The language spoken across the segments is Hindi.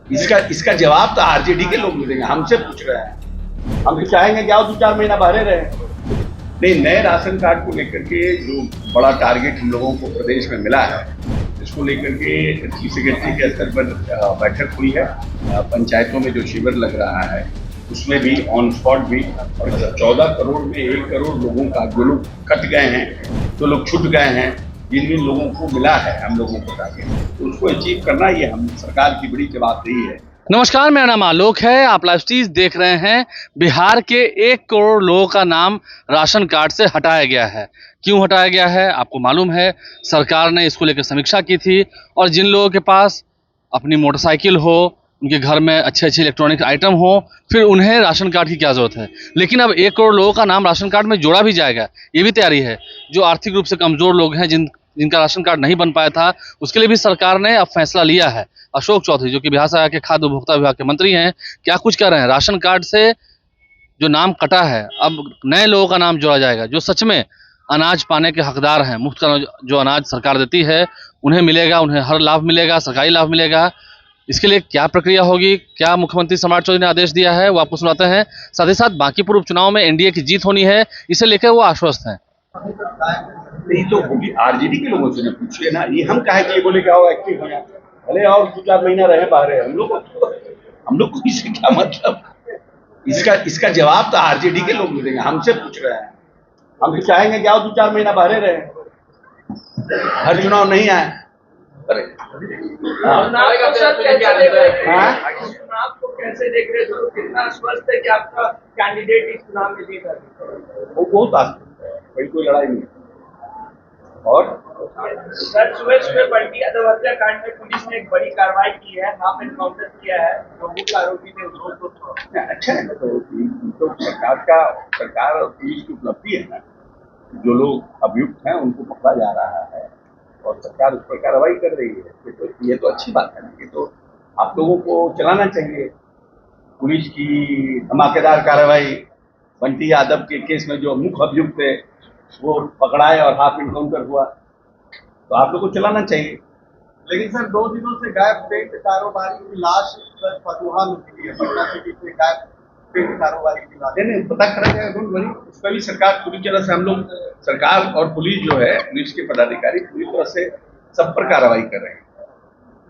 इसका इसका जवाब तो आरजेडी के लोग देंगे, हमसे पूछ रहे हैं। हम तो चाहेंगे कि आओ 2-4 महीना बाहर रहे। नहीं, नए राशन कार्ड को लेकर के जो बड़ा टारगेट हम लोगों को प्रदेश में मिला है, इसको लेकर के चीफ सेक्रेटरी के स्तर पर बैठक हुई है। पंचायतों में जो शिविर लग रहा है उसमें भी ऑन स्पॉट भी, और 14 करोड़ में 1 करोड़ लोगों का, जो लोग कट गए हैं, जो लोग छूट गए हैं, जिन जिन लोगों को मिला है हम लोगों को टारगेट, तो उसको अचीव करना ये हम सरकार की बड़ी जवाबदेही है। नमस्कार, मेरा नाम आलोक है। आप लाइव स्ट्रीम देख रहे हैं। बिहार के 1 करोड़ लोगों का नाम राशन कार्ड से हटाया गया है। क्यों हटाया गया है आपको मालूम है। सरकार ने इसको लेकर समीक्षा की थी और जिन लोगों के पास अपनी मोटरसाइकिल हो, उनके घर में अच्छे अच्छे इलेक्ट्रॉनिक आइटम हो, फिर उन्हें राशन कार्ड की क्या जरूरत है। लेकिन अब 1 करोड़ लोगों का नाम राशन कार्ड में जोड़ा भी जाएगा, ये भी तैयारी है। जो आर्थिक रूप से कमजोर लोग हैं, जिनका राशन कार्ड नहीं बन पाया था, उसके लिए भी सरकार ने अब फैसला लिया है। अशोक चौधरी, जो कि बिहार सरकार के खाद्य उपभोक्ता विभाग के मंत्री हैं, क्या कुछ कह रहे हैं। राशन कार्ड से जो नाम कटा है, अब नए लोगों का नाम जोड़ा जाएगा, जो सच में अनाज पाने के हकदार हैं। मुफ्त का जो अनाज सरकार देती है उन्हें मिलेगा, उन्हें हर लाभ मिलेगा, सरकारी लाभ मिलेगा। इसके लिए क्या प्रक्रिया होगी, क्या मुख्यमंत्री सम्राट चौधरी ने आदेश दिया है, वो आपको सुनाते हैं। साथ ही साथ बांकीपुर उपचुनाव में एनडीए की जीत होनी है, इसे लेकर वो आश्वस्त हैं। नहीं तो होगी, आरजेडी के लोगों से पूछिए ना। ये हम कहे कि बोले क्या हो एक्टिव हो, भले और 2-4 महीना रहे बाहर है, हम लोग को इससे क्या मतलब। इसका जवाब तो आरजेडी के लोग देंगे, हमसे पूछ रहे हैं। हम तो चाहेंगे कि आओ 2-4 महीना बाहर रहे, हर चुनाव नहीं आए। अरे चुनाव को कैसे देख रहे हो, कितना स्वस्थ है कि आपका कैंडिडेट इस चुनाव में जीत है? वो बहुत आसान है, कोई लड़ाई नहीं। और सर, सुबह बंटी यादव हत्याकांड में पुलिस ने एक बड़ी कार्रवाई की है, नाम एनकाउंटर किया है, जो मुख्य आरोपी थे उसको। अच्छा है, तो सरकार और पुलिस की उपलब्धि है ना। जो लोग अभियुक्त हैं उनको पकड़ा जा रहा है और सरकार उस पर कार्रवाई कर रही है। ये तो अच्छी बात है ना। ये तो आप लोगों को चलाना चाहिए। पुलिस की धमाकेदार कार्रवाई, बंटी यादव के केस में जो मुख्य अभियुक्त थे वो पकड़ाए और हाफ इनकाउंटर हुआ, तो आप लोग को चलाना चाहिए। लेकिन सर 2 दिनों से गायब पेंट कारोबारी की लाश फतुहा में मिली है, पटना सिटी से गायब पेंट कारोबारी की लाश। नहीं, पता करा जाएगा, डोंट वरी। उसका भी सरकार पूरी तरह से, हम लोग सरकार और पुलिस जो है, पुलिस के पदाधिकारी पूरी तरह से सब पर कार्रवाई कर रहे हैं।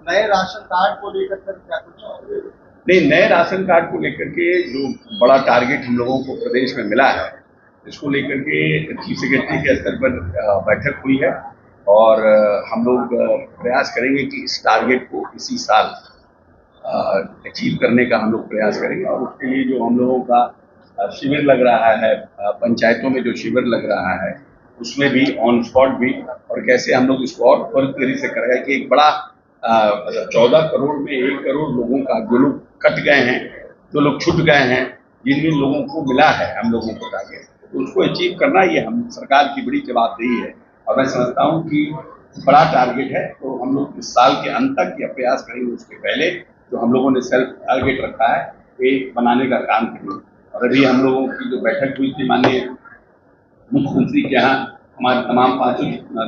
नए राशन कार्ड को लेकर सर क्या कुछ? नहीं, नए राशन कार्ड को लेकर के जो बड़ा टारगेट हम लोगों को प्रदेश में मिला है, इसको लेकर के चीफ सेक्रेटरी के स्तर पर बैठक हुई है और हम लोग प्रयास करेंगे कि इस टारगेट को इसी साल अचीव करने का हम लोग प्रयास करेंगे। और उसके लिए जो हम लोगों का शिविर लग रहा है, पंचायतों में जो शिविर लग रहा है, उसमें भी ऑन स्पॉट भी, और कैसे हम लोग इसको और त्वरित तरीके से करेंगे कि एक बड़ा 14 करोड़ में 1 करोड़ लोगों का, जो लोग कट गए हैं, जो लोग छूट गए हैं, जिन जिन लोगों को मिला है हम लोगों को टारगेट, तो उसको अचीव करना ये हम सरकार की बड़ी जवाबदेही है। और मैं समझता हूँ कि बड़ा टारगेट है, तो हम लोग इस साल के अंत तक यह प्रयास करेंगे। उसके पहले जो हम लोगों ने सेल्फ टारगेट रखा है, ये बनाने का काम करेंगे। और अभी हम लोगों की जो बैठक हुई थी माननीय मुख्यमंत्री के यहाँ, हमारे तमाम 5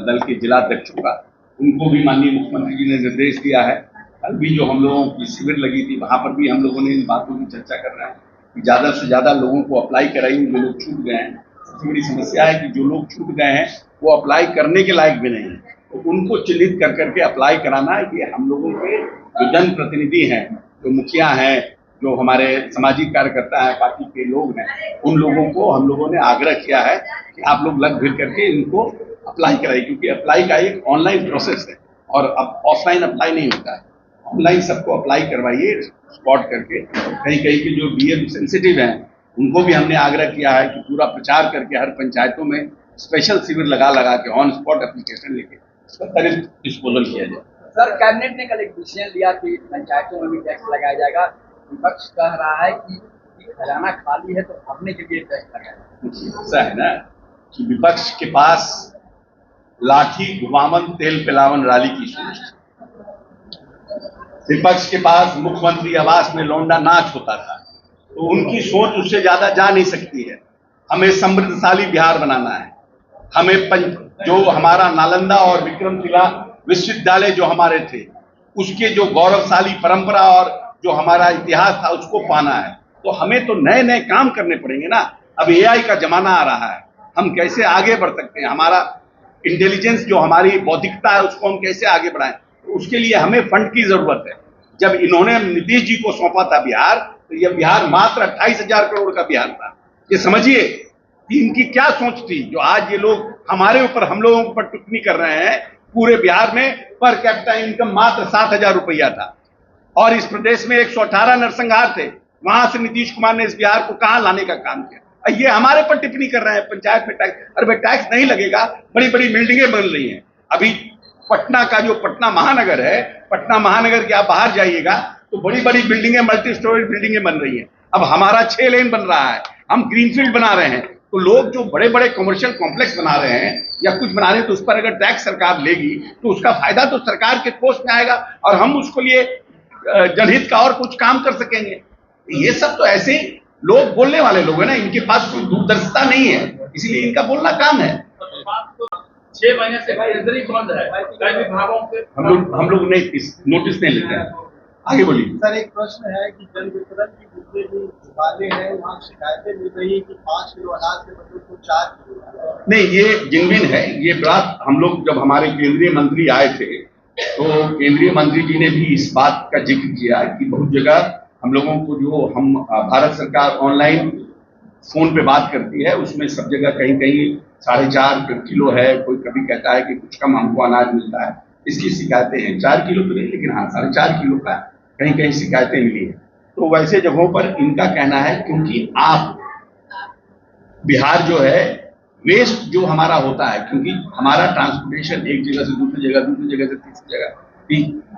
दल के जिलाध्यक्षों का, उनको भी माननीय मुख्यमंत्री जी ने निर्देश दिया है। कल भी जो हम लोगों की शिविर लगी थी, वहाँ पर भी हम लोगों ने इन बातों की चर्चा कर रहे हैं कि ज़्यादा से ज़्यादा लोगों को अप्लाई कराइए, जो लोग छूट गए हैं। सबसे बड़ी समस्या है कि जो लोग छूट गए हैं वो अप्लाई करने के लायक भी नहीं है, तो उनको चिन्हित कर करके अप्लाई कराना है। कि हम लोगों के जो जनप्रतिनिधि हैं, जो मुखिया हैं, जो हमारे सामाजिक कार्यकर्ता हैं, पार्टी के लोग हैं, उन लोगों को हम लोगों ने आग्रह किया है कि आप लोग लग भिड़ करके इनको अप्लाई कराइए, क्योंकि अप्लाई का एक ऑनलाइन प्रोसेस है और अब ऑफलाइन अप्लाई नहीं होता है। ऑनलाइन सबको अप्लाई करवाइए स्पॉट करके। कहीं कहीं के जो डीएम सेंसिटिव हैं उनको भी हमने आग्रह किया है कि पूरा प्रचार करके हर पंचायतों में स्पेशल शिविर लगा के ऑन स्पॉट एप्लीकेशन लेके इसका त्वरित डिस्पोजल किया जाए। सर, कैबिनेट ने कल एक डिसीजन लिया कि पंचायतों में भी टैक्स लगाया जाएगा। विपक्ष कह रहा है कि खजाना खाली है तो भरने के लिए टैक्स लगाया। ऐसा है ना कि विपक्ष के पास लाठी घुमावन तेल पिलावन राली की सोच थी। विपक्ष के पास मुख्यमंत्री आवास में लौंडा नाच होता था, तो उनकी सोच उससे ज्यादा जा नहीं सकती है। हमें समृद्धशाली बिहार बनाना है। हमें जो हमारा नालंदा और विक्रमशिला विश्वविद्यालय जो हमारे थे, उसके जो गौरवशाली परंपरा और जो हमारा इतिहास था उसको पाना है, तो हमें तो नए नए काम करने पड़ेंगे ना। अब एआई का जमाना आ रहा है, हम कैसे आगे बढ़ सकते हैं, हमारा इंटेलिजेंस जो हमारी बौद्धिकता है उसको हम कैसे आगे बढ़ाएं, तो उसके लिए हमें फंड की जरूरत है। जब इन्होंने नीतीश जी को सौंपा था बिहार, तो यह बिहार मात्र 28,000 करोड़ का बिहार था। ये समझिए कि इनकी क्या सोच थी, जो आज ये लोग हमारे ऊपर, हम लोगों पर टिप्पणी कर रहे हैं। पूरे बिहार में पर कैपिटा इनकम मात्र 7,000 रुपया था और इस प्रदेश में 118 नरसंहार थे। वहां से नीतीश कुमार ने इस बिहार को कहां लाने का काम किया। ये हमारे पर टिप्पणी कर रहे हैं पंचायत में टैक्स, अरे भाई टैक्स नहीं लगेगा, बड़ी बड़ी बिल्डिंगें बन रही हैं। अभी पटना का जो पटना महानगर है, पटना महानगर के आप बाहर जाइएगा तो बड़ी बड़ी बिल्डिंगें, मल्टी स्टोरेज बिल्डिंगें बन रही हैं। अब हमारा 6 लेन बन रहा है, हम ग्रीनफील्ड बना रहे हैं, तो लोग जो बड़े बड़े कमर्शियल कॉम्प्लेक्स बना रहे हैं या कुछ बना रहे हैं, तो उस पर अगर टैक्स सरकार लेगी तो उसका फायदा तो सरकार के कोष में आएगा और हम उसको लिए जनहित का और कुछ काम कर सकेंगे। ये सब तो ऐसे ही लोग बोलने वाले लोग हैं ना, इनके पास कोई दूरदर्शिता नहीं है, इसलिए इनका बोलना काम है। 6 महीने से ट्रेजरी बंद है, कई विभागों के हम लोग नोटिस नहीं लेते हैं। आगे बोलिए सर। एक प्रश्न है कि जन वितरण की जितने भी दुकानें हैं वहाँ शिकायतें मिल रही है कि 5 किलो अनाज के बदले को 4 किलो। नहीं, ये जिनविन है। ये बात हम लोग जब हमारे केंद्रीय मंत्री आए थे तो केंद्रीय मंत्री जी ने भी इस बात का जिक्र किया कि बहुत जगह हम लोगों को जो हम भारत सरकार ऑनलाइन फोन पे बात करती है उसमें सब जगह कहीं कहीं 4.5 किलो है, कोई कभी कहता है कि कुछ कम हमको अनाज मिलता है, इसकी शिकायतें हैं। 4 किलो तो नहीं, लेकिन हाँ 4.5 किलो का कहीं कहीं शिकायतें मिली है। तो वैसे जगहों पर इनका कहना है क्योंकि आप बिहार जो है वेस्ट जो हमारा होता है, क्योंकि हमारा ट्रांसपोर्टेशन एक जगह से दूसरी जगह से तीसरी जगह,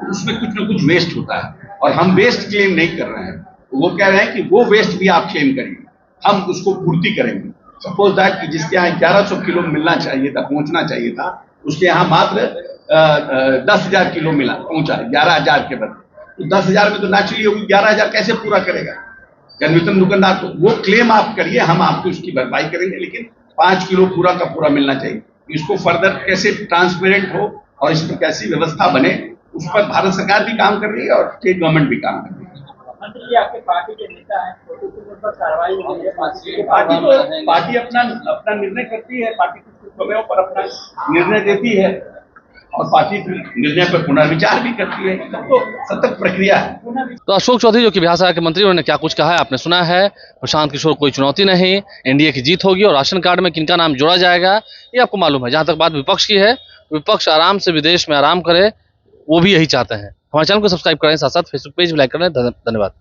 उसमें कुछ ना कुछ वेस्ट होता है और हम वेस्ट क्लेम नहीं कर रहे हैं। वो कह रहे हैं कि वो वेस्ट भी आप क्लेम करिए, हम उसको पूर्ति करेंगे। सपोज दैट कि जिसके यहाँ 1100 किलो मिलना चाहिए था, पहुंचना चाहिए था, उसके यहाँ मात्र 10,000 किलो मिला, पहुंचा 11,000 के बदले, तो 10,000 में तो नेचुरली होगी, 11,000 कैसे पूरा करेगा जनवितरण दुकानदार? तो वो क्लेम आप करिए, हम आपको उसकी भरपाई करेंगे, लेकिन 5 किलो पूरा का पूरा मिलना चाहिए। इसको फर्दर कैसे ट्रांसपेरेंट हो और इसमें कैसी व्यवस्था बने, उस पर भारत सरकार भी काम कर रही है और स्टेट गवर्नमेंट भी काम कर रही है। मंत्री जी, आपके पार्टी के नेता हैं, पर कार्रवाई हो रही है, पार्टी अपना निर्णय करती है, पार्टी कुछ समयों पर अपना निर्णय देती है और पार्टी निर्णय पर पुनर्विचार भी करती है। तो सतत प्रक्रिया है। तो अशोक चौधरी जो कि बिहार सरकार के मंत्री, उन्होंने क्या कुछ कहा है आपने सुना है। प्रशांत किशोर कोई चुनौती नहीं, एनडीए की जीत होगी और राशन कार्ड में किनका नाम जोड़ा जाएगा ये आपको मालूम है। जहां तक बात विपक्ष की है, विपक्ष आराम से विदेश में आराम करे, वो भी यही चाहते हैं। हमारे चैनल को सब्सक्राइब करें, साथ साथ फेसबुक पेज भी लाइक करें। धन्यवाद।